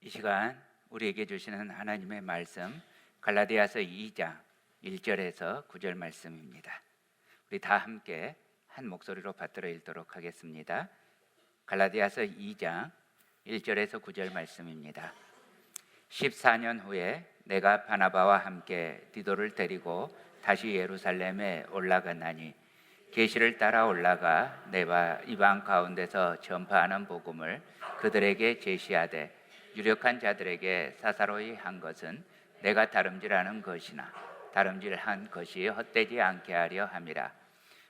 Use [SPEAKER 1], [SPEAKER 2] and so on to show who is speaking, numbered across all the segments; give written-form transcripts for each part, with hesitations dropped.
[SPEAKER 1] 이 시간 우리에게 주시는 하나님의 말씀 갈라디아서 2장 1절에서 9절 말씀입니다. 우리 다 함께 한 목소리로 받들어 읽도록 하겠습니다. 갈라디아서 2장 1절에서 9절 말씀입니다. 14년 후에 내가 바나바와 함께 디도를 데리고 다시 예루살렘에 올라갔나니 계시를 따라 올라가 내가 이방 가운데서 전파하는 복음을 그들에게 제시하되 유력한 자들에게 사사로이 한 것은 내가 다름질하는 것이나 다름질한 것이 헛되지 않게 하려 함이라.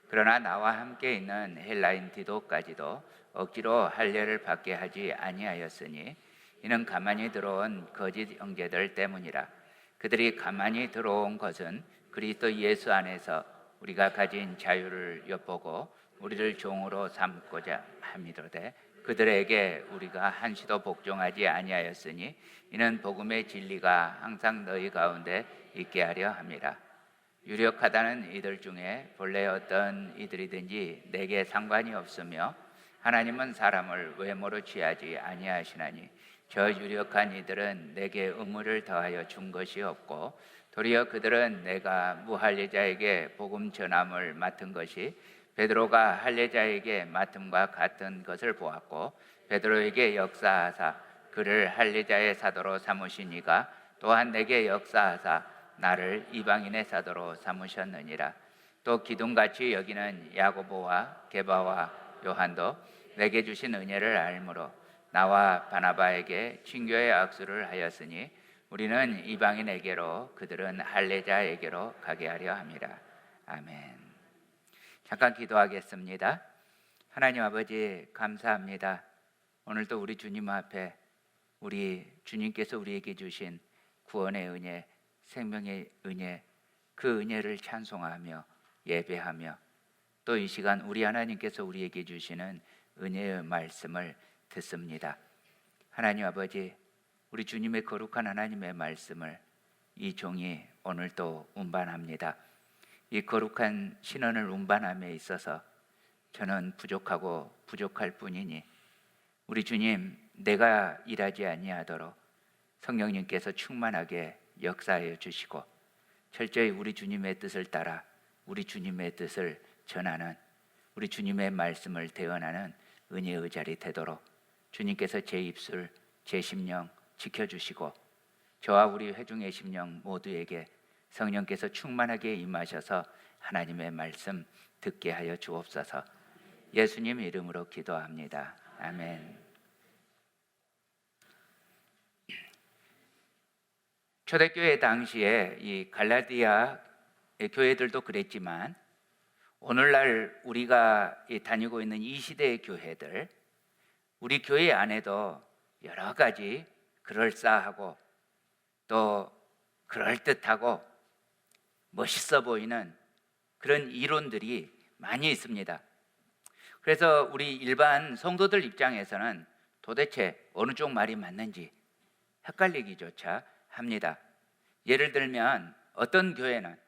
[SPEAKER 1] 그러나 나와 함께 있는 헬라인 디도까지도 억지로 할례를 받게 하지 아니하였으니 이는 가만히 들어온 거짓 형제들 때문이라. 그들이 가만히 들어온 것은 그리스도 예수 안에서 우리가 가진 자유를 엿보고 우리를 종으로 삼고자 함이로되 그들에게 우리가 한시도 복종하지 아니하였으니 이는 복음의 진리가 항상 너희 가운데 있게 하려 함이라. 유력하다는 이들 중에 본래 어떤 이들이든지 내게 상관이 없으며 하나님은 사람을 외모로 취하지 아니하시나니 저 유력한 이들은 내게 의무를 더하여 준 것이 없고 도리어 그들은 내가 무할례자에게 복음 전함을 맡은 것이 베드로가 할례자에게 맡음과 같은 것을 보았고 베드로에게 역사하사 그를 할례자의 사도로 삼으신 이가 또한 내게 역사하사 나를 이방인의 사도로 삼으셨느니라. 또 기둥같이 여기는 야고보와 게바와 요한도 내게 주신 은혜를 알므로 나와 바나바에게 친교의 악수를 하였으니 우리는 이방인에게로 그들은 할례자에게로 가게 하려 함이라. 아멘. 잠깐 기도하겠습니다. 하나님 아버지 감사합니다. 오늘도 우리 주님 앞에 우리 주님께서 우리에게 주신 구원의 은혜, 생명의 은혜, 그 은혜를 찬송하며 예배하며 또 이 시간 우리 하나님께서 우리에게 주시는 은혜의 말씀을 듣습니다. 하나님 아버지, 우리 주님의 거룩한 하나님의 말씀을 이 종이 오늘 또 운반합니다. 이 거룩한 신원을 운반함에 있어서 저는 부족하고 부족할 뿐이니 우리 주님, 내가 일하지 아니하도록 성령님께서 충만하게 역사하여 주시고 철저히 우리 주님의 뜻을 따라 우리 주님의 뜻을 전하는 우리 주님의 말씀을 대언하는 은혜의 자리 되도록 주님께서 제 입술, 제 심령 지켜주시고 저와 우리 회중의 심령 모두에게 성령께서 충만하게 임하셔서 하나님의 말씀 듣게 하여 주옵소서. 예수님 이름으로 기도합니다. 아멘. 초대교회 당시에 이 갈라디아 교회들도 그랬지만 오늘날 우리가 다니고 있는 이 시대의 교회들, 우리 교회 안에도 여러 가지 그럴싸하고 또 그럴듯하고 멋있어 보이는 그런 이론들이 많이 있습니다. 그래서 우리 일반 성도들 입장에서는 도대체 어느 쪽 말이 맞는지 헷갈리기조차 합니다. 예를 들면 어떤 교회는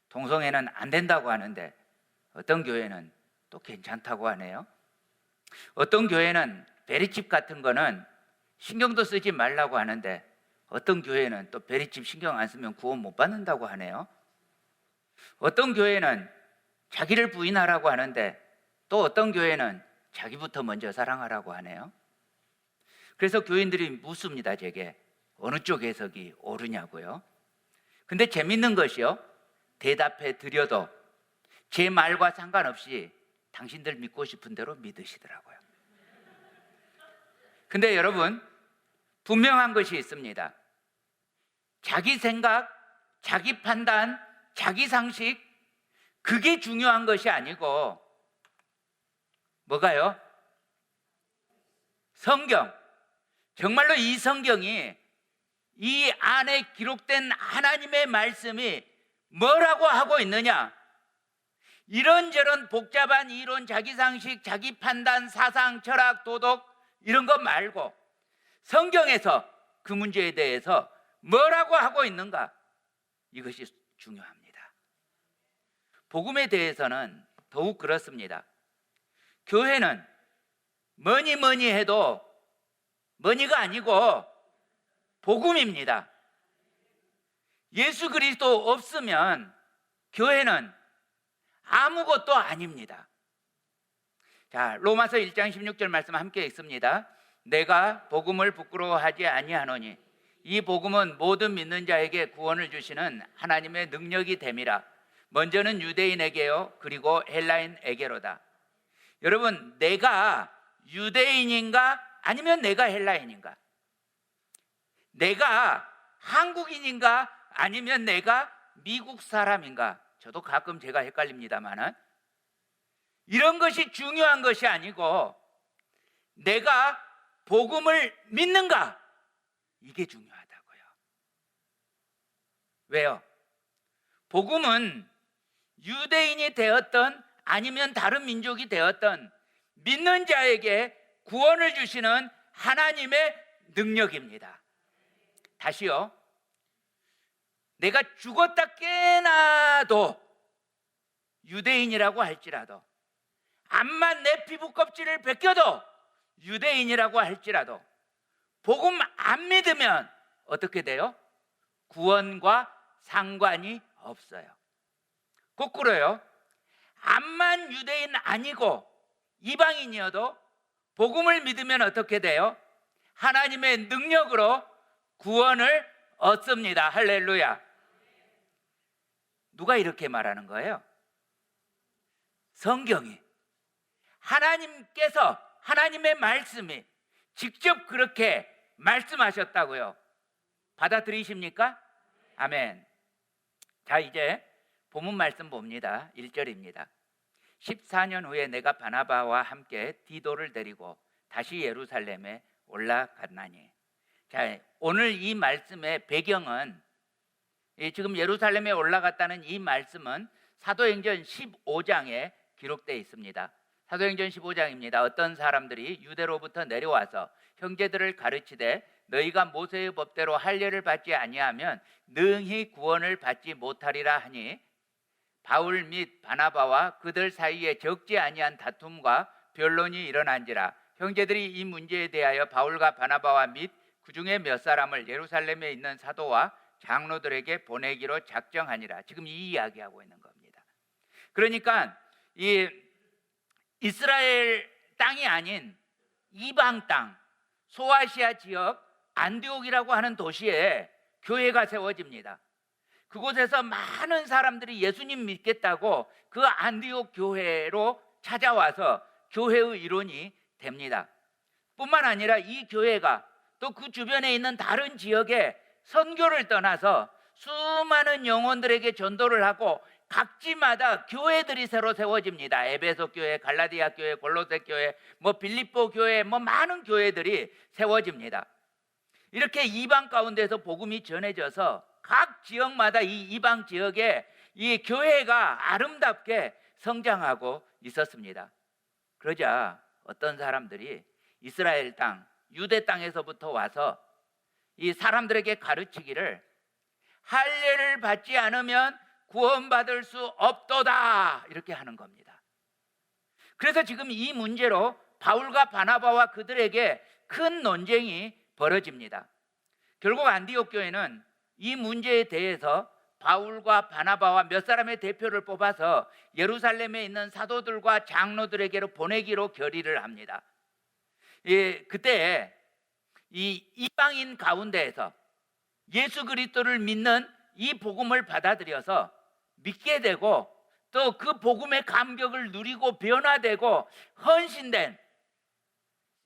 [SPEAKER 1] 동성애는 안 된다고 하는데 어떤 교회는 또 괜찮다고 하네요. 어떤 교회는 베리칩 같은 거는 신경도 쓰지 말라고 하는데 어떤 교회는 또 베리칩 신경 안 쓰면 구원 못 받는다고 하네요. 어떤 교회는 자기를 부인하라고 하는데 또 어떤 교회는 자기부터 먼저 사랑하라고 하네요. 그래서 교인들이 묻습니다. 제게 어느 쪽 해석이 옳으냐고요. 근데 재밌는 것이요, 대답해 드려도 제 말과 상관없이 당신들 믿고 싶은 대로 믿으시더라고요. 근데 여러분, 분명한 것이 있습니다. 자기 생각, 자기 판단, 자기 상식, 그게 중요한 것이 아니고 뭐가요? 성경. 정말로 이 성경이, 이 안에 기록된 하나님의 말씀이 뭐라고 하고 있느냐? 이런저런 복잡한 이론, 자기 상식, 자기 판단, 사상, 철학, 도덕 이런 것 말고 성경에서 그 문제에 대해서 뭐라고 하고 있는가? 이것이 중요합니다. 복음에 대해서는 더욱 그렇습니다. 교회는 뭐니 해도 뭐니가 아니고 복음입니다. 예수 그리스도 없으면 교회는 아무것도 아닙니다. 자, 로마서 1장 16절 말씀 함께 읽습니다. 내가 복음을 부끄러워하지 아니하노니 이 복음은 모든 믿는 자에게 구원을 주시는 하나님의 능력이 됨이라. 먼저는 유대인에게요 그리고 헬라인에게로다. 여러분, 내가 유대인인가 아니면 내가 헬라인인가? 내가 한국인인가 아니면 내가 미국 사람인가? 저도 가끔 제가 헷갈립니다만은 이런 것이 중요한 것이 아니고 내가 복음을 믿는가? 이게 중요하다고요. 왜요? 복음은 유대인이 되었던 아니면 다른 민족이 되었던 믿는 자에게 구원을 주시는 하나님의 능력입니다. 다시요. 내가 죽었다 깨나도 유대인이라고 할지라도, 암만 내 피부 껍질을 벗겨도 유대인이라고 할지라도 복음 안 믿으면 어떻게 돼요? 구원과 상관이 없어요. 거꾸로요. 암만 유대인 아니고 이방인이어도 복음을 믿으면 어떻게 돼요? 하나님의 능력으로 구원을 얻습니다. 할렐루야. 누가 이렇게 말하는 거예요? 성경이, 하나님께서, 하나님의 말씀이 직접 그렇게 말씀하셨다고요. 받아들이십니까? 아멘. 자, 이제 본문 말씀 봅니다. 1절입니다. 14년 후에 내가 바나바와 함께 디도를 데리고 다시 예루살렘에 올라갔나니. 자, 오늘 이 말씀의 배경은, 지금 예루살렘에 올라갔다는 이 말씀은 사도행전 15장에 기록되어 있습니다. 사도행전 15장입니다. 어떤 사람들이 유대로부터 내려와서 형제들을 가르치되 너희가 모세의 법대로 할례를 받지 아니하면 능히 구원을 받지 못하리라 하니 바울 및 바나바와 그들 사이에 적지 아니한 다툼과 변론이 일어난지라. 형제들이 이 문제에 대하여 바울과 바나바와 및 그중에 몇 사람을 예루살렘에 있는 사도와 장로들에게 보내기로 작정하니라. 지금 이 이야기하고 있는 겁니다. 그러니까 이 이스라엘 땅이 아닌 이방 땅, 소아시아 지역 안디옥이라고 하는 도시에 교회가 세워집니다. 그곳에서 많은 사람들이 예수님 믿겠다고 그 안디옥 교회로 찾아와서 교회의 일원이 됩니다. 뿐만 아니라 이 교회가 또 그 주변에 있는 다른 지역에 선교를 떠나서 수많은 영혼들에게 전도를 하고 각지마다 교회들이 새로 세워집니다. 에베소 교회, 갈라디아 교회, 골로새 교회, 빌립보 교회, 많은 교회들이 세워집니다. 이렇게 이방 가운데서 복음이 전해져서 각 지역마다 이 이방 지역에 이 교회가 아름답게 성장하고 있었습니다. 그러자 어떤 사람들이 이스라엘 땅, 유대 땅에서부터 와서 이 사람들에게 가르치기를 할례를 받지 않으면 구원받을 수 없도다, 이렇게 하는 겁니다. 그래서 지금 이 문제로 바울과 바나바와 그들에게 큰 논쟁이 벌어집니다. 결국 안디옥 교회는 이 문제에 대해서 바울과 바나바와 몇 사람의 대표를 뽑아서 예루살렘에 있는 사도들과 장로들에게로 보내기로 결의를 합니다. 그때 이 이방인 가운데에서 예수 그리스도를 믿는 이 복음을 받아들여서 믿게 되고 또 그 복음의 감격을 누리고 변화되고 헌신된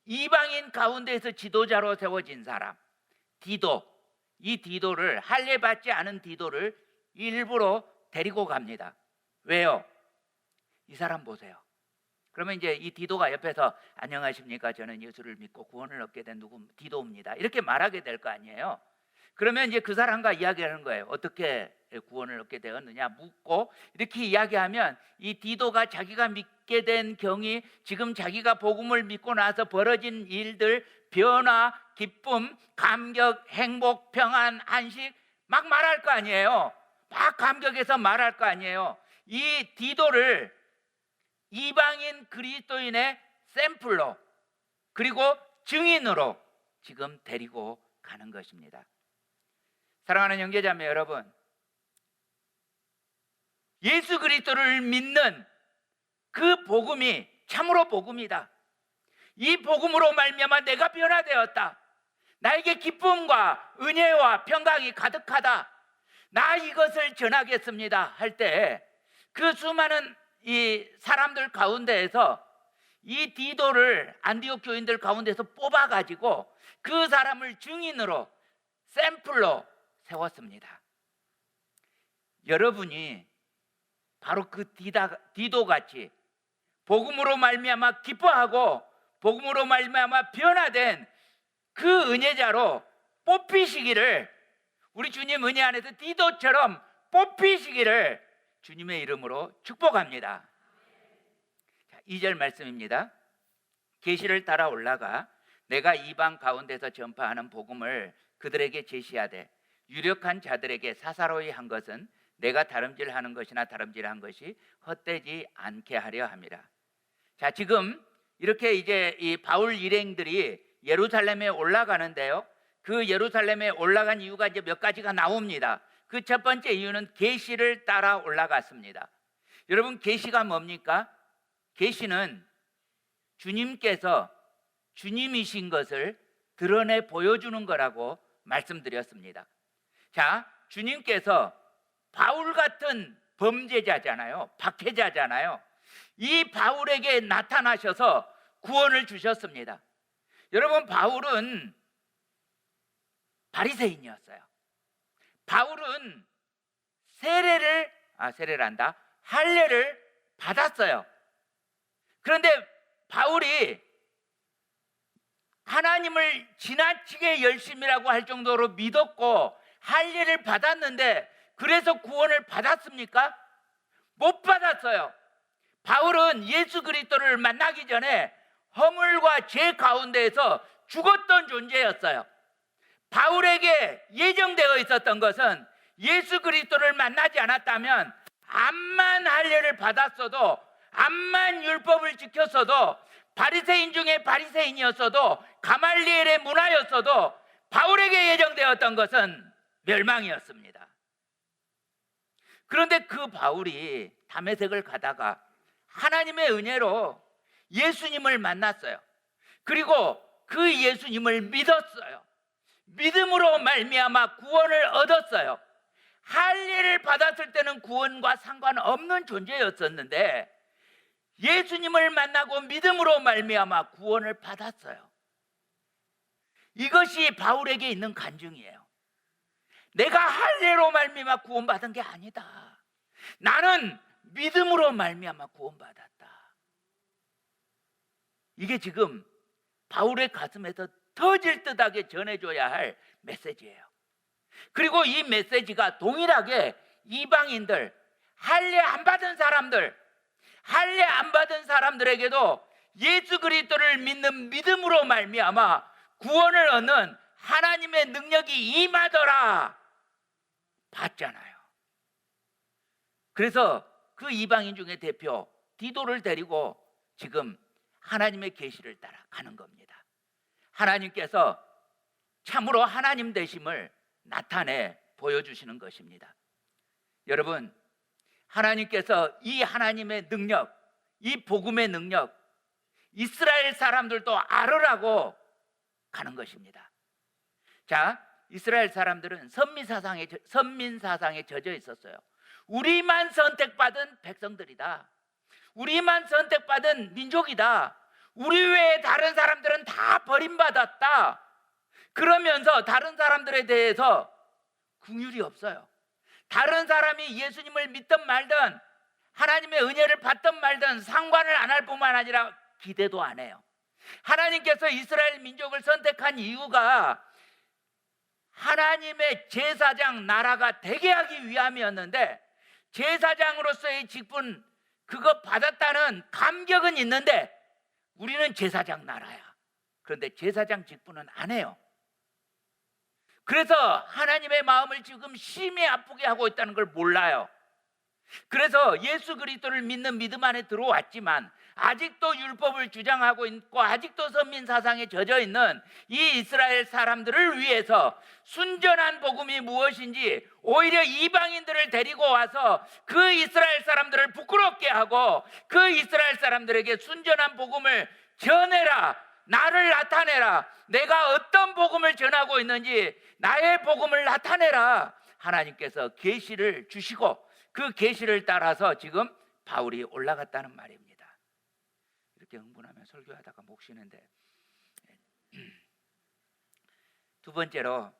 [SPEAKER 1] 이방인 가운데에서 지도자로 세워진 사람, 디도, 이 디도를, 할례 받지 않은 디도를 일부러 데리고 갑니다. 왜요? 이 사람 보세요. 그러면 이제 이 디도가 옆에서 안녕하십니까, 저는 예수를 믿고 구원을 얻게 된 디도입니다, 이렇게 말하게 될 거 아니에요. 그러면 이제 그 사람과 이야기하는 거예요. 어떻게 구원을 얻게 되었느냐 묻고, 이렇게 이야기하면 이 디도가 자기가 믿게 된 경위, 지금 자기가 복음을 믿고 나서 벌어진 일들, 변화, 기쁨, 감격, 행복, 평안, 안식 막 말할 거 아니에요. 막 감격해서 말할 거 아니에요. 이 디도를 이방인 그리스도인의 샘플로, 그리고 증인으로 지금 데리고 가는 것입니다. 사랑하는 형제자매 여러분, 예수 그리스도를 믿는 그 복음이 참으로 복음이다. 이 복음으로 말미암아 내가 변화되었다. 나에게 기쁨과 은혜와 평강이 가득하다. 나 이것을 전하겠습니다 할 때 그 수많은 이 사람들 가운데에서 이 디도를 안디옥 교인들 가운데서 뽑아가지고 그 사람을 증인으로 샘플로 세웠습니다. 여러분이 바로 그 디도같이 복음으로 말미암아 기뻐하고 복음으로 말미암아 변화된 그 은혜자로 뽑히시기를, 우리 주님 은혜 안에서 디도처럼 뽑히시기를 주님의 이름으로 축복합니다. 2절 말씀입니다. 계시를 따라 올라가 내가 이방 가운데서 전파하는 복음을 그들에게 제시하되 유력한 자들에게 사사로이 한 것은 내가 다름질하는 것이나 다름질한 것이 헛되지 않게 하려 함이라. 자, 지금 이렇게 이제 이 바울 일행들이 예루살렘에 올라가는데요, 그 예루살렘에 올라간 이유가 이제 몇 가지가 나옵니다. 그 첫 번째 이유는 계시를 따라 올라갔습니다. 여러분, 계시가 뭡니까? 계시는 주님께서 주님이신 것을 드러내 보여주는 거라고 말씀드렸습니다. 자, 주님께서 바울 같은 범죄자잖아요. 박해자잖아요. 이 바울에게 나타나셔서 구원을 주셨습니다. 여러분, 바울은 바리새인이었어요. 바울은 할례를 받았어요. 그런데 바울이 하나님을 지나치게 열심이라고 할 정도로 믿었고 할례를 받았는데 그래서 구원을 받았습니까? 못 받았어요. 바울은 예수 그리스도를 만나기 전에 허물과 죄 가운데에서 죽었던 존재였어요. 바울에게 예정되어 있었던 것은 예수 그리스도를 만나지 않았다면 암만 할례를 받았어도, 암만 율법을 지켰어도, 바리새인 중에 바리새인이었어도, 가말리엘의 문화였어도 바울에게 예정되었던 것은 멸망이었습니다. 그런데 그 바울이 다메섹을 가다가 하나님의 은혜로 예수님을 만났어요. 그리고 그 예수님을 믿었어요. 믿음으로 말미암아 구원을 얻었어요. 할례를 받았을 때는 구원과 상관없는 존재였었는데 예수님을 만나고 믿음으로 말미암아 구원을 받았어요. 이것이 바울에게 있는 간증이에요. 내가 할례로 말미암아 구원받은 게 아니다. 나는 믿음으로 말미암아 구원받았다. 이게 지금 바울의 가슴에서 터질 듯하게 전해줘야 할 메시지예요. 그리고 이 메시지가 동일하게 이방인들, 할례 안 받은 사람들에게도 예수 그리스도를 믿는 믿음으로 말미암아 구원을 얻는 하나님의 능력이 임하더라 봤잖아요. 그래서 그 이방인 중에 대표 디도를 데리고 지금 하나님의 계시를 따라 가는 겁니다. 하나님께서 참으로 하나님 되심을 나타내 보여주시는 것입니다. 여러분, 하나님께서 이 하나님의 능력, 이 복음의 능력 이스라엘 사람들도 알으라고 가는 것입니다. 자, 이스라엘 사람들은 선민 사상에 젖어 있었어요. 우리만 선택받은 백성들이다. 우리만 선택받은 민족이다. 우리 외에 다른 사람들은 다 버림받았다. 그러면서 다른 사람들에 대해서 긍휼이 없어요. 다른 사람이 예수님을 믿든 말든 하나님의 은혜를 받든 말든 상관을 안 할 뿐만 아니라 기대도 안 해요. 하나님께서 이스라엘 민족을 선택한 이유가 하나님의 제사장 나라가 되게 하기 위함이었는데 제사장으로서의 직분 그거 받았다는 감격은 있는데 우리는 제사장 나라야. 그런데 제사장 직분은 안 해요. 그래서 하나님의 마음을 지금 심히 아프게 하고 있다는 걸 몰라요. 그래서 예수 그리스도를 믿는 믿음 안에 들어왔지만 아직도 율법을 주장하고 있고 아직도 선민 사상에 젖어 있는 이 이스라엘 사람들을 위해서 순전한 복음이 무엇인지 오히려 이방인들을 데리고 와서 그 이스라엘 사람들을 부끄럽게 하고 그 이스라엘 사람들에게 순전한 복음을 전해라, 나를 나타내라, 내가 어떤 복음을 전하고 있는지 나의 복음을 나타내라, 하나님께서 계시를 주시고 그 계시를 따라서 지금 바울이 올라갔다는 말입니다. 이렇게 흥분하면 설교하다가 목 쉬는데, 두 번째로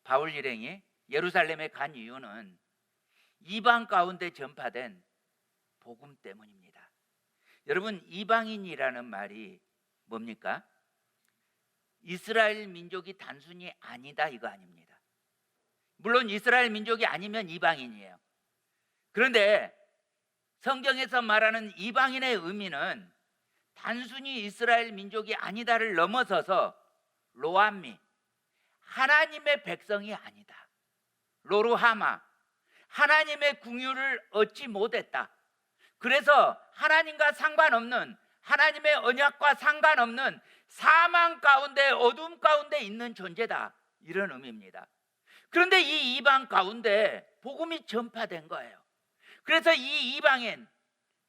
[SPEAKER 1] 바울 일행이 예루살렘에 간 이유는 이방 가운데 전파된 복음 때문입니다. 여러분, 이방인이라는 말이 뭡니까? 이스라엘 민족이 단순히 아니다 이거 아닙니다. 물론 이스라엘 민족이 아니면 이방인이에요. 그런데 성경에서 말하는 이방인의 의미는 단순히 이스라엘 민족이 아니다를 넘어서서 로암미, 하나님의 백성이 아니다. 로루하마, 하나님의 긍휼을 얻지 못했다. 그래서 하나님과 상관없는, 하나님의 언약과 상관없는 사망 가운데, 어둠 가운데 있는 존재다, 이런 의미입니다. 그런데 이 이방 가운데 복음이 전파된 거예요. 그래서 이 이방인,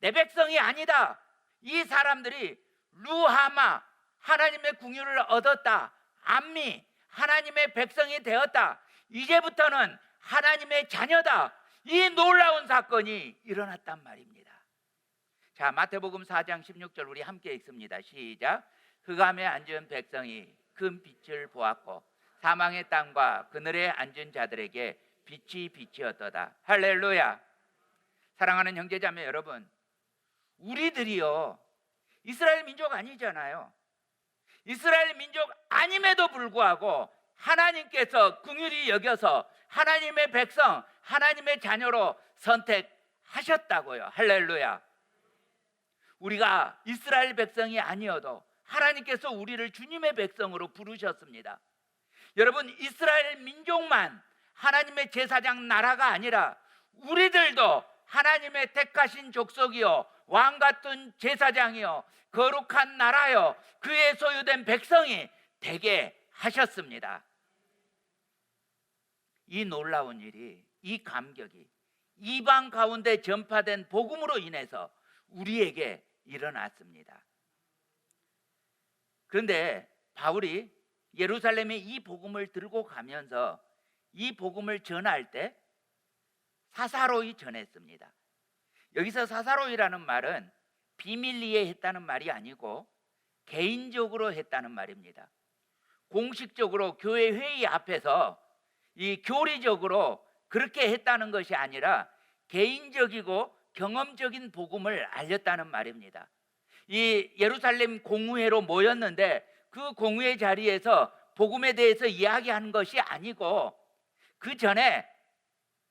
[SPEAKER 1] 내 백성이 아니다, 이 사람들이 루하마, 하나님의 긍휼을 얻었다, 암미, 하나님의 백성이 되었다, 이제부터는 하나님의 자녀다, 이 놀라운 사건이 일어났단 말입니다. 자, 마태복음 4장 16절 우리 함께 읽습니다. 시작. 흑암에 앉은 백성이 큰 빛을 보았고 사망의 땅과 그늘에 앉은 자들에게 빛이 빛이었도다. 할렐루야. 사랑하는 형제자매 여러분, 우리들이요 이스라엘 민족 아니잖아요. 이스라엘 민족 아님에도 불구하고 하나님께서 긍휼히 여겨서 하나님의 백성, 하나님의 자녀로 선택하셨다고요. 할렐루야. 우리가 이스라엘 백성이 아니어도 하나님께서 우리를 주님의 백성으로 부르셨습니다. 여러분, 이스라엘 민족만 하나님의 제사장 나라가 아니라 우리들도 하나님의 택하신 족속이요 왕 같은 제사장이요 거룩한 나라요 그의 소유된 백성이 되게 하셨습니다. 이 놀라운 일이, 이 감격이 이방 가운데 전파된 복음으로 인해서 우리에게 일어났습니다. 그런데 바울이 예루살렘에 이 복음을 들고 가면서 이 복음을 전할 때 사사로이 전했습니다. 여기서 사사로이라는 말은 비밀리에 했다는 말이 아니고 개인적으로 했다는 말입니다. 공식적으로 교회 회의 앞에서 이 교리적으로 그렇게 했다는 것이 아니라 개인적이고 경험적인 복음을 알렸다는 말입니다. 이 예루살렘 공회로 모였는데 그 공회 자리에서 복음에 대해서 이야기하는 것이 아니고 그 전에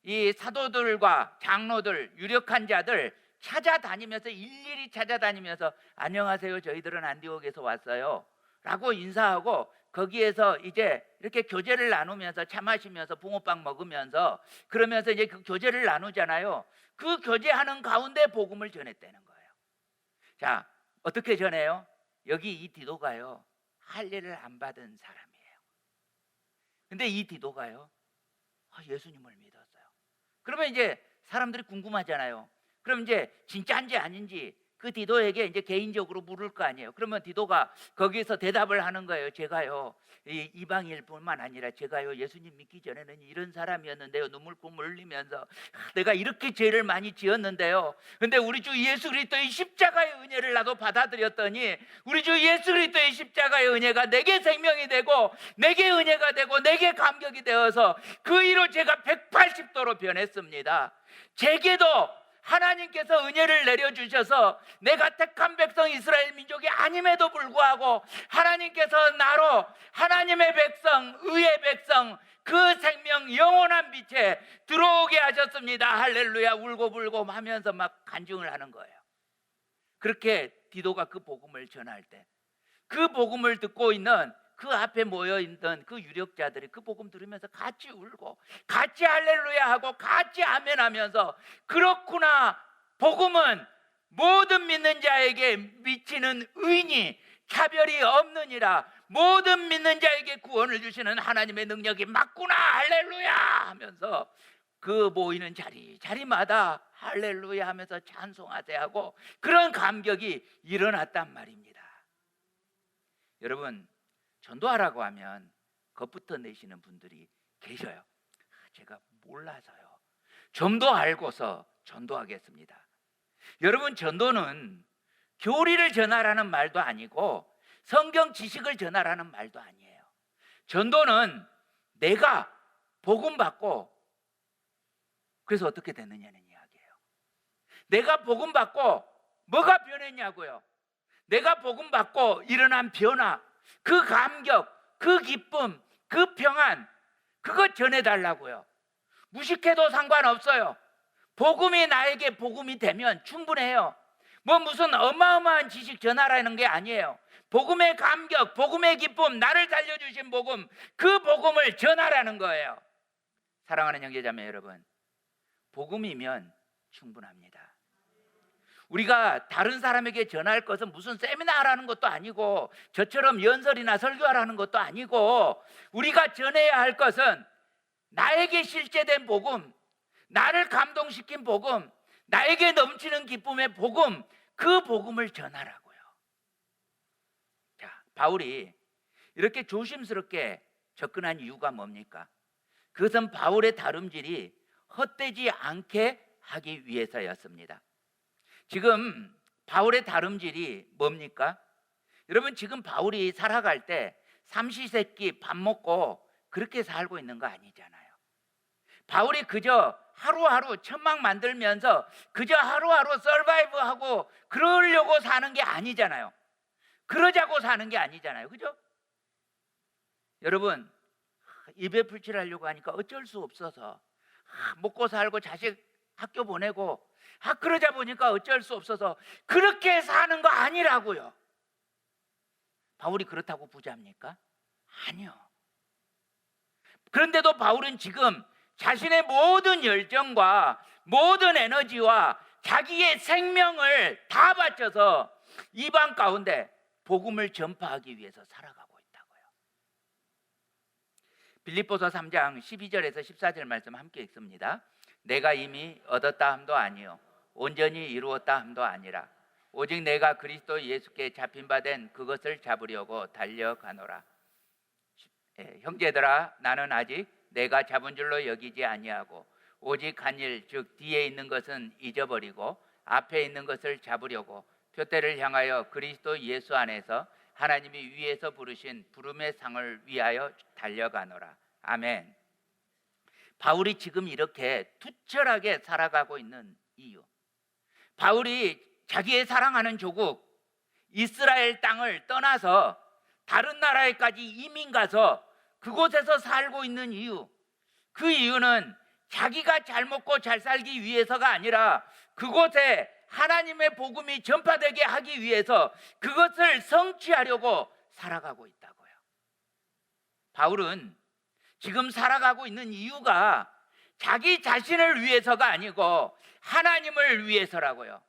[SPEAKER 1] 이 사도들과 장로들, 유력한 자들 찾아다니면서 일일이 찾아다니면서 안녕하세요, 저희들은 안디옥에서 왔어요 라고 인사하고 거기에서 이제 이렇게 교제를 나누면서 차 마시면서 붕어빵 먹으면서 그러면서 이제 그 교제를 나누잖아요. 그 교제하는 가운데 복음을 전했다는 거예요. 자, 어떻게 전해요? 여기 이 디도가요 할례를 안 받은 사람이에요. 근데 이 디도가요 예수님을 믿었어요. 그러면 이제 사람들이 궁금하잖아요. 그럼 이제 진짜인지 아닌지 그 디도에게 이제 개인적으로 물을 거 아니에요. 그러면 디도가 거기에서 대답을 하는 거예요. 제가요 이방일 뿐만 아니라 제가요 예수님 믿기 전에는 이런 사람이었는데요, 눈물국물 흘리면서 내가 이렇게 죄를 많이 지었는데요, 근데 우리 주 예수 그리스도의 십자가의 은혜를 나도 받아들였더니 우리 주 예수 그리스도의 십자가의 은혜가 내게 생명이 되고 내게 은혜가 되고 내게 감격이 되어서 그 이로 제가 180도로 변했습니다. 제게도 하나님께서 은혜를 내려주셔서 내가 택한 백성 이스라엘 민족이 아님에도 불구하고 하나님께서 나로 하나님의 백성, 의의 백성, 그 생명 영원한 빛에 들어오게 하셨습니다. 할렐루야. 울고불고 하면서 막 간증을 하는 거예요. 그렇게 디도가 그 복음을 전할 때 그 복음을 듣고 있는 그 앞에 모여있던 그 유력자들이 그 복음 들으면서 같이 울고 같이 할렐루야 하고 같이 아멘 하면서 그렇구나, 복음은 모든 믿는 자에게 미치는 의인이 차별이 없느니라, 모든 믿는 자에게 구원을 주시는 하나님의 능력이 맞구나, 할렐루야 하면서 그 모이는 자리마다 할렐루야 하면서 찬송하세요 하고 그런 감격이 일어났단 말입니다. 여러분, 전도하라고 하면 겁부터 내시는 분들이 계셔요. 제가 몰라서요. 좀 더 알고서 전도하겠습니다. 여러분, 전도는 교리를 전하라는 말도 아니고 성경 지식을 전하라는 말도 아니에요. 전도는 내가 복음 받고 그래서 어떻게 됐느냐는 이야기예요. 내가 복음 받고 뭐가 변했냐고요. 내가 복음 받고 일어난 변화, 그 감격, 그 기쁨, 그 평안, 그거 전해달라고요. 무식해도 상관없어요. 복음이 나에게 복음이 되면 충분해요. 뭐 무슨 어마어마한 지식 전하라는 게 아니에요. 복음의 감격, 복음의 기쁨, 나를 살려주신 복음, 그 복음을 전하라는 거예요. 사랑하는 형제자매 여러분, 복음이면 충분합니다. 우리가 다른 사람에게 전할 것은 무슨 세미나 하라는 것도 아니고 저처럼 연설이나 설교하라는 것도 아니고 우리가 전해야 할 것은 나에게 실제된 복음, 나를 감동시킨 복음, 나에게 넘치는 기쁨의 복음, 그 복음을 전하라고요. 자, 바울이 이렇게 조심스럽게 접근한 이유가 뭡니까? 그것은 바울의 다름질이 헛되지 않게 하기 위해서였습니다. 지금 바울의 다름질이 뭡니까? 여러분, 지금 바울이 살아갈 때 삼시세끼 밥 먹고 그렇게 살고 있는 거 아니잖아요. 바울이 그저 하루하루 천막 만들면서 그저 하루하루 서바이브하고 그러려고 사는 게 아니잖아요. 그러자고 사는 게 아니잖아요. 그죠? 여러분, 입에 풀칠하려고 하니까 어쩔 수 없어서 먹고 살고 자식 학교 보내고 그러자 보니까 어쩔 수 없어서 그렇게 사는 거 아니라고요. 바울이 그렇다고 부자입니까? 아니요. 그런데도 바울은 지금 자신의 모든 열정과 모든 에너지와 자기의 생명을 다 바쳐서 이방 가운데 복음을 전파하기 위해서 살아가고 있다고요. 빌립보서 3장 12절에서 14절 말씀 함께 읽습니다. 내가 이미 얻었다 함도 아니요 온전히 이루었다 함도 아니라 오직 내가 그리스도 예수께 잡힌 바 된 그것을 잡으려고 달려가노라. 형제들아, 나는 아직 내가 잡은 줄로 여기지 아니하고 오직 한 일, 즉 뒤에 있는 것은 잊어버리고 앞에 있는 것을 잡으려고 표대를 향하여 그리스도 예수 안에서 하나님이 위에서 부르신 부름의 상을 위하여 달려가노라. 아멘. 바울이 지금 이렇게 투철하게 살아가고 있는 이유, 바울이 자기의 사랑하는 조국 이스라엘 땅을 떠나서 다른 나라에까지 이민 가서 그곳에서 살고 있는 이유, 그 이유는 자기가 잘 먹고 잘 살기 위해서가 아니라 그곳에 하나님의 복음이 전파되게 하기 위해서 그것을 성취하려고 살아가고 있다고요. 바울은 지금 살아가고 있는 이유가 자기 자신을 위해서가 아니고 하나님을 위해서라고요.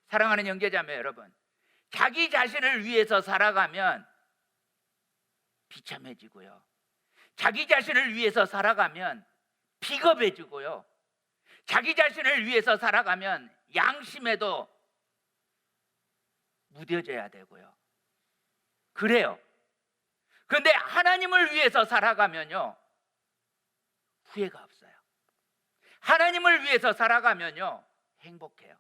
[SPEAKER 1] 사랑하는 형제자매 여러분, 자기 자신을 위해서 살아가면 비참해지고요, 자기 자신을 위해서 살아가면 비겁해지고요, 자기 자신을 위해서 살아가면 양심에도 무뎌져야 되고요. 그래요. 그런데 하나님을 위해서 살아가면요, 후회가 없어요. 하나님을 위해서 살아가면요, 행복해요.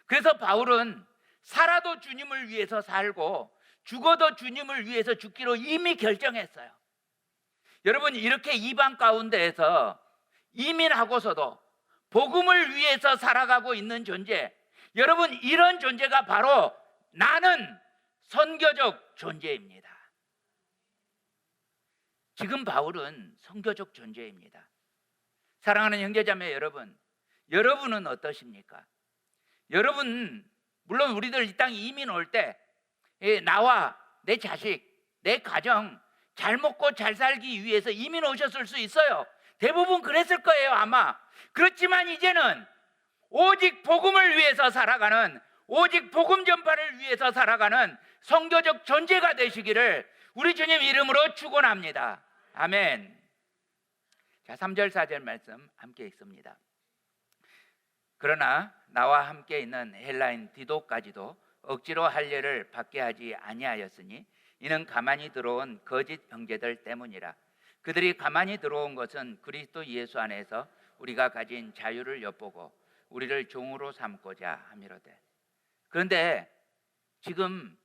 [SPEAKER 1] 그래서 바울은 살아도 주님을 위해서 살고 죽어도 주님을 위해서 죽기로 이미 결정했어요. 여러분, 이렇게 이방 가운데에서 이민하고서도 복음을 위해서 살아가고 있는 존재, 여러분, 이런 존재가 바로 나는 선교적 존재입니다. 지금 바울은 선교적 존재입니다. 사랑하는 형제자매 여러분, 여러분은 어떠십니까? 여러분, 물론 우리들 이 땅 이민 올 때 나와 내 자식 내 가정 잘 먹고 잘 살기 위해서 이민 오셨을 수 있어요. 대부분 그랬을 거예요, 아마. 그렇지만 이제는 오직 복음을 위해서 살아가는, 오직 복음 전파를 위해서 살아가는 선교적 존재가 되시기를 우리 주님 이름으로 축원합니다. 아멘. 자, 3절 4절 말씀 함께 읽습니다. 그러나 나와 함께 있는 헬라인 디도까지도 억지로 할례를 받게 하지 아니하였으니 이는 가만히 들어온 거짓 형제들 때문이라. 그들이 가만히 들어온 것은 그리스도 예수 안에서 우리가 가진 자유를 엿보고 우리를 종으로 삼고자 함이로되. 그런데 지금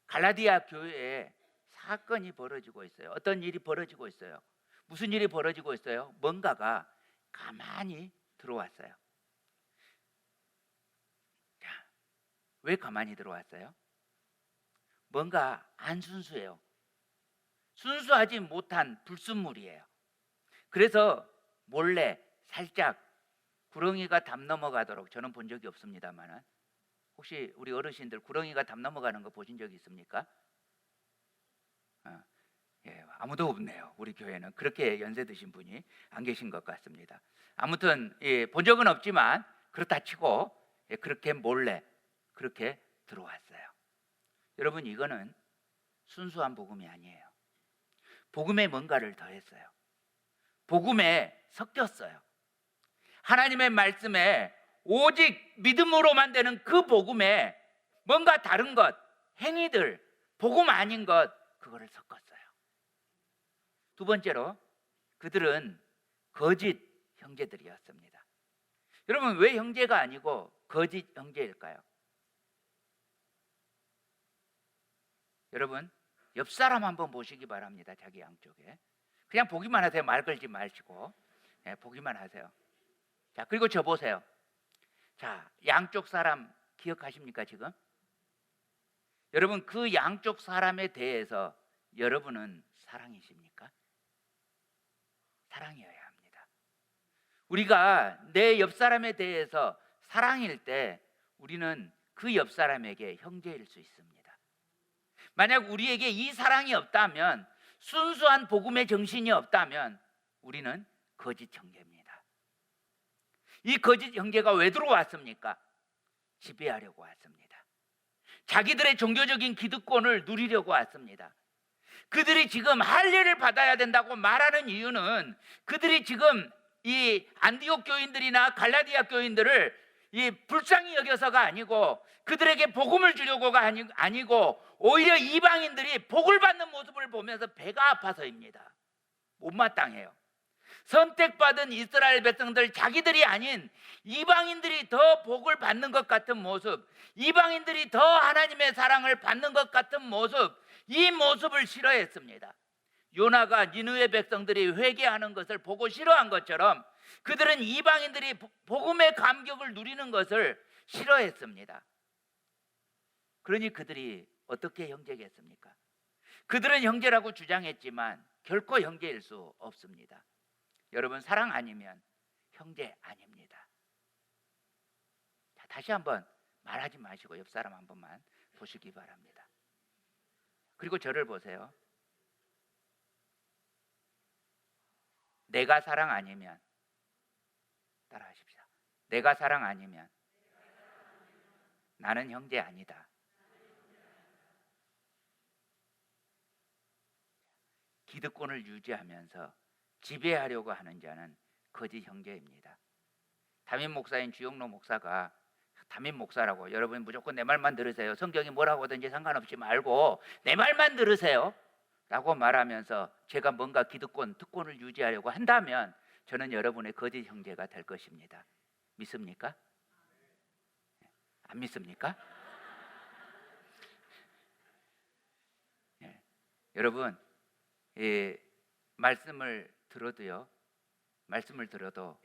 [SPEAKER 1] 갈라디아 교회에 사건이 벌어지고 있어요. 어떤 일이 벌어지고 있어요. 무슨 일이 벌어지고 있어요? 뭔가가 가만히 들어왔어요. 자, 왜 가만히 들어왔어요? 뭔가 안 순수해요. 순수하지 못한 불순물이에요. 그래서 몰래 살짝 구렁이가 담 넘어가도록, 저는 본 적이 없습니다만, 혹시 우리 어르신들 구렁이가 담 넘어가는 거 보신 적이 있습니까? 예, 아무도 없네요. 우리 교회는 그렇게 연세 드신 분이 안 계신 것 같습니다. 아무튼 본 적은 없지만 그렇다 치고 그렇게 몰래 그렇게 들어왔어요. 여러분, 이거는 순수한 복음이 아니에요. 복음에 뭔가를 더했어요. 복음에 섞였어요. 하나님의 말씀에 오직 믿음으로만 되는 그 복음에 뭔가 다른 것, 행위들, 복음 아닌 것, 그거를 섞었어요. 두 번째로, 그들은 거짓 형제들이었습니다. 여러분, 왜 형제가 아니고 거짓 형제일까요? 여러분, 옆 사람 한번 보시기 바랍니다. 자기 양쪽에. 그냥 보기만 하세요. 말 걸지 마시고. 보기만 하세요. 자, 그리고 저 보세요. 자, 양쪽 사람 기억하십니까, 지금? 여러분, 그 양쪽 사람에 대해서 여러분은 사랑이십니까? 사랑이어야 합니다. 우리가 내 옆 사람에 대해서 사랑일 때 우리는 그 옆 사람에게 형제일 수 있습니다. 만약 우리에게 이 사랑이 없다면, 순수한 복음의 정신이 없다면 우리는 거짓 형제입니다. 이 거짓 형제가 왜 들어왔습니까? 지배하려고 왔습니다. 자기들의 종교적인 기득권을 누리려고 왔습니다. 그들이 지금 할례를 받아야 된다고 말하는 이유는 그들이 지금 이 안디옥 교인들이나 갈라디아 교인들을 이 불쌍히 여겨서가 아니고, 그들에게 복음을 주려고가 아니고 오히려 이방인들이 복을 받는 모습을 보면서 배가 아파서입니다. 못마땅해요. 선택받은 이스라엘 백성들, 자기들이 아닌 이방인들이 더 복을 받는 것 같은 모습, 이방인들이 더 하나님의 사랑을 받는 것 같은 모습, 이 모습을 싫어했습니다. 요나가 니느웨 백성들이 회개하는 것을 보고 싫어한 것처럼 그들은 이방인들이 복음의 감격을 누리는 것을 싫어했습니다. 그러니 그들이 어떻게 형제겠습니까? 그들은 형제라고 주장했지만 결코 형제일 수 없습니다. 여러분, 사랑 아니면 형제 아닙니다. 자, 다시 한번 말하지 마시고 옆 사람 한 번만 보시기 바랍니다. 그리고 저를 보세요. 내가 사랑 아니면, 따라하십시오. 내가 사랑 아니면 나는 형제 아니다. 기득권을 유지하면서 지배하려고 하는 자는 거짓 형제입니다. 담임 목사인 주영로 목사가, 담임 목사라고, 여러분 무조건 내 말만 들으세요, 성경이 뭐라고 하든지 상관없이 말고 내 말만 들으세요 라고 말하면서 제가 뭔가 기득권, 특권을 유지하려고 한다면 저는 여러분의 거짓 형제가 될 것입니다. 믿습니까? 안 믿습니까? 네. 여러분, 말씀을 들어도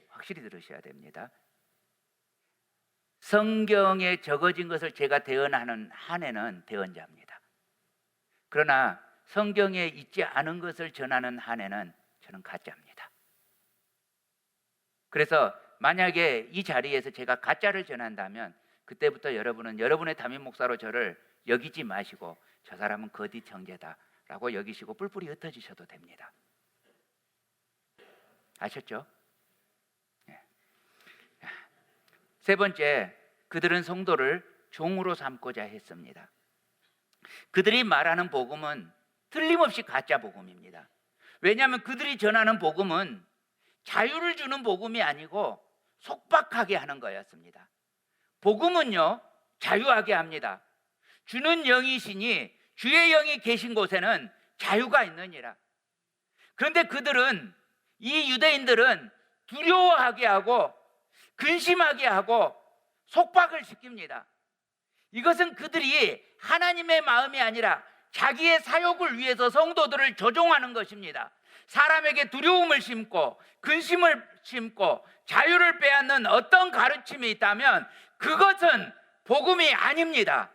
[SPEAKER 1] 확실히 들으셔야 됩니다. 성경에 적어진 것을 제가 대언하는 한 해는 대언자입니다. 그러나 성경에 있지 않은 것을 전하는 한 해는 저는 가짜입니다. 그래서 만약에 이 자리에서 제가 가짜를 전한다면 그때부터 여러분은 여러분의 담임 목사로 저를 여기지 마시고 저 사람은 거짓 형제다라고 여기시고 뿔뿔이 흩어지셔도 됩니다. 아셨죠? 예. 세 번째, 그들은 성도를 종으로 삼고자 했습니다. 그들이 말하는 복음은 틀림없이 가짜 복음입니다. 왜냐하면 그들이 전하는 복음은 자유를 주는 복음이 아니고 속박하게 하는 거였습니다. 복음은요, 자유하게 합니다. 주는 영이시니 주의 영이 계신 곳에는 자유가 있느니라. 그런데 그들은, 이 유대인들은 두려워하게 하고 근심하게 하고 속박을 시킵니다. 이것은 그들이 하나님의 마음이 아니라 자기의 사욕을 위해서 성도들을 조종하는 것입니다. 사람에게 두려움을 심고 근심을 심고 자유를 빼앗는 어떤 가르침이 있다면 그것은 복음이 아닙니다.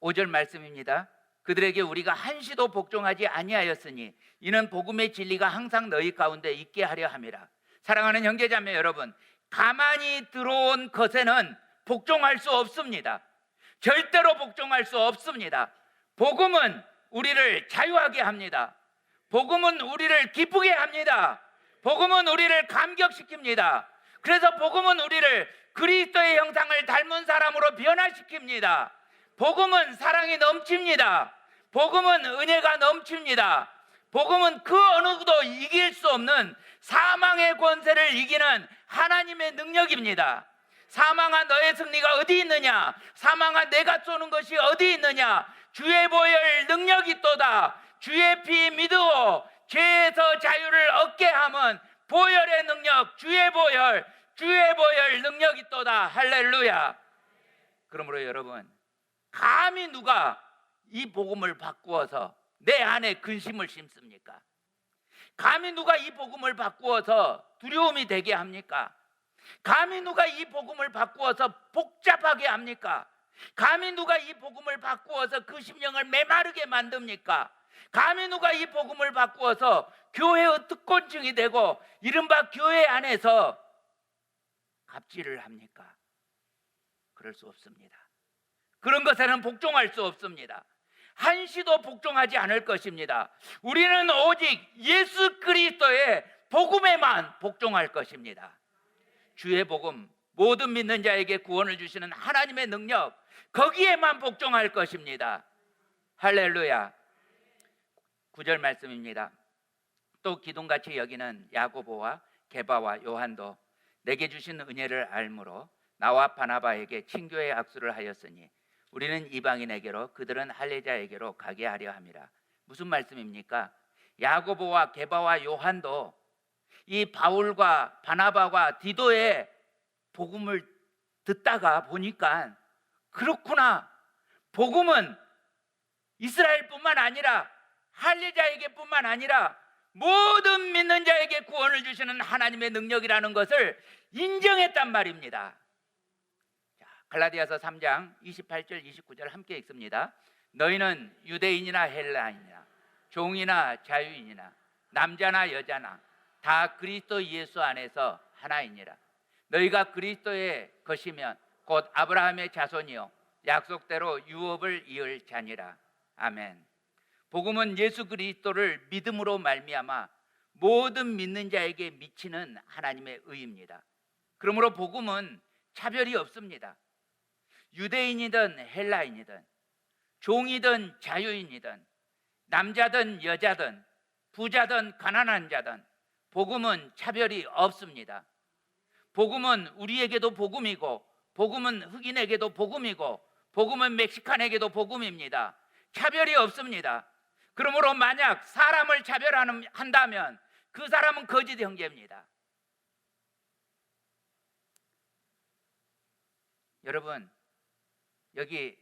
[SPEAKER 1] 5절 말씀입니다. 그들에게 우리가 한시도 복종하지 아니하였으니 이는 복음의 진리가 항상 너희 가운데 있게 하려 함이라. 사랑하는 형제자매 여러분, 가만히 들어온 것에는 복종할 수 없습니다. 절대로 복종할 수 없습니다. 복음은 우리를 자유하게 합니다. 복음은 우리를 기쁘게 합니다. 복음은 우리를 감격시킵니다. 그래서 복음은 우리를 그리스도의 형상을 닮은 사람으로 변화시킵니다. 복음은 사랑이 넘칩니다. 복음은 은혜가 넘칩니다. 복음은 그 어느 누구도 이길 수 없는 사망의 권세를 이기는 하나님의 능력입니다. 사망아 너의 승리가 어디 있느냐? 사망아 내가 쏘는 것이 어디 있느냐? 주의 보혈 능력이 있도다. 주의 피 믿으오 죄에서 자유를 얻게 함은 보혈의 능력, 주의 보혈 능력이 있도다. 할렐루야. 그러므로 여러분, 감히 누가 이 복음을 바꾸어서 내 안에 근심을 심습니까? 감히 누가 이 복음을 바꾸어서 두려움이 되게 합니까? 감히 누가 이 복음을 바꾸어서 복잡하게 합니까? 감히 누가 이 복음을 바꾸어서 그 심령을 메마르게 만듭니까? 감히 누가 이 복음을 바꾸어서 교회의 특권층이 되고 이른바 교회 안에서 갑질을 합니까? 그럴 수 없습니다. 그런 것에는 복종할 수 없습니다. 한시도 복종하지 않을 것입니다. 우리는 오직 예수 그리스도의 복음에만 복종할 것입니다. 주의 복음, 모든 믿는 자에게 구원을 주시는 하나님의 능력, 거기에만 복종할 것입니다. 할렐루야. 9절 말씀입니다. 또 기둥같이 여기는 야고보와 게바와 요한도 내게 주신 은혜를 알므로 나와 바나바에게 친교의 악수를 하였으니 우리는 이방인에게로 그들은 할례자에게로 가게 하려 함이라. 무슨 말씀입니까? 야고보와 게바와 요한도 이 바울과 바나바와 디도의 복음을 듣다가 보니까 그렇구나, 복음은 이스라엘뿐만 아니라 할례자에게뿐만 아니라 모든 믿는 자에게 구원을 주시는 하나님의 능력이라는 것을 인정했단 말입니다. 갈라디아서 3장 28절 29절 함께 읽습니다. 너희는 유대인이나 헬라인이나 종이나 자유인이나 남자나 여자나 다 그리스도 예수 안에서 하나이니라. 너희가 그리스도의 것이면 곧 아브라함의 자손이요 약속대로 유업을 이을 자니라. 아멘. 복음은 예수 그리스도를 믿음으로 말미암아 모든 믿는 자에게 미치는 하나님의 의입니다. 그러므로 복음은 차별이 없습니다. 유대인이든 헬라인이든 종이든 자유인이든 남자든 여자든 부자든 가난한 자든 복음은 차별이 없습니다. 복음은 우리에게도 복음이고 복음은 흑인에게도 복음이고 복음은 멕시칸에게도 복음입니다. 차별이 없습니다. 그러므로 만약 사람을 차별한다면 그 사람은 거짓 형제입니다. 여러분, 여기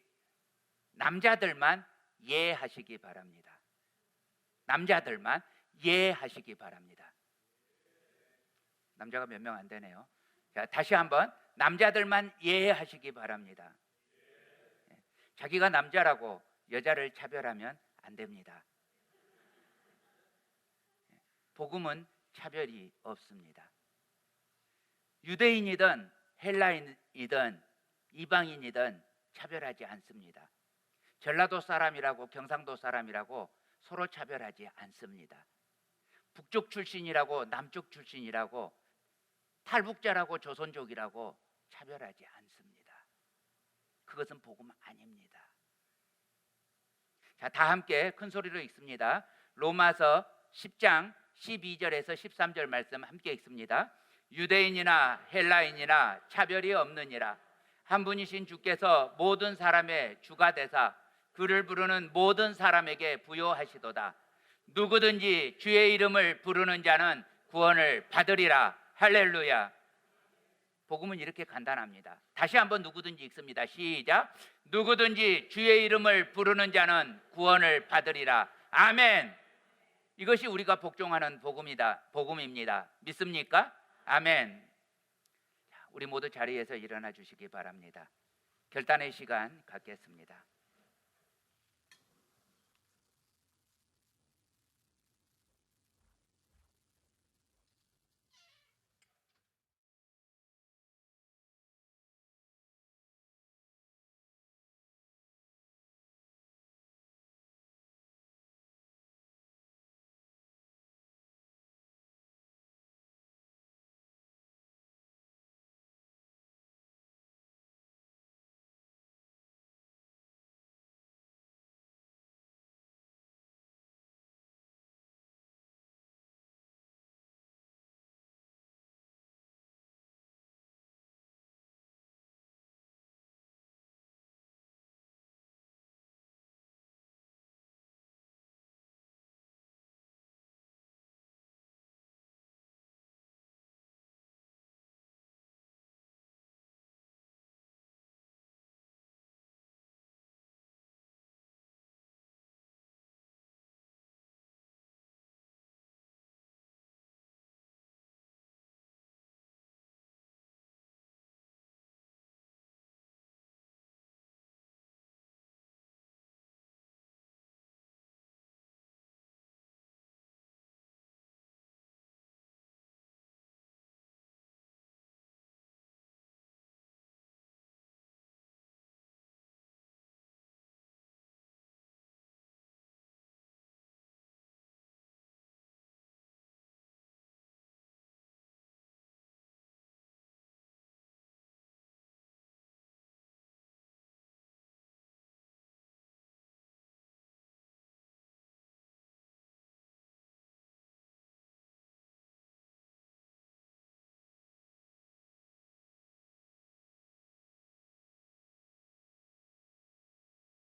[SPEAKER 1] 남자들만 예하시기 바랍니다. 남자들만 예하시기 바랍니다. 남자가 몇 명 안 되네요. 자, 다시 한번 남자들만 예하시기 바랍니다. 자기가 남자라고 여자를 차별하면 안 됩니다. 복음은 차별이 없습니다. 유대인이든 헬라인이든 이방인이든 차별하지 않습니다. 전라도 사람이라고 경상도 사람이라고 서로 차별하지 않습니다. 북쪽 출신이라고 남쪽 출신이라고 탈북자라고 조선족이라고 차별하지 않습니다. 그것은 복음 아닙니다. 자, 다 함께 큰 소리로 읽습니다. 로마서 10장 12절에서 13절 말씀 함께 읽습니다. 유대인이나 헬라인이나 차별이 없느니라. 한 분이신 주께서 모든 사람의 주가 되사 그를 부르는 모든 사람에게 부요하시도다. 누구든지 주의 이름을 부르는 자는 구원을 받으리라. 할렐루야. 복음은 이렇게 간단합니다. 다시 한번 누구든지 읽습니다. 시작. 누구든지 주의 이름을 부르는 자는 구원을 받으리라. 아멘. 이것이 우리가 복종하는 복음입니다. 믿습니까? 아멘. 우리 모두 자리에서 일어나 주시기 바랍니다. 결단의 시간 갖겠습니다.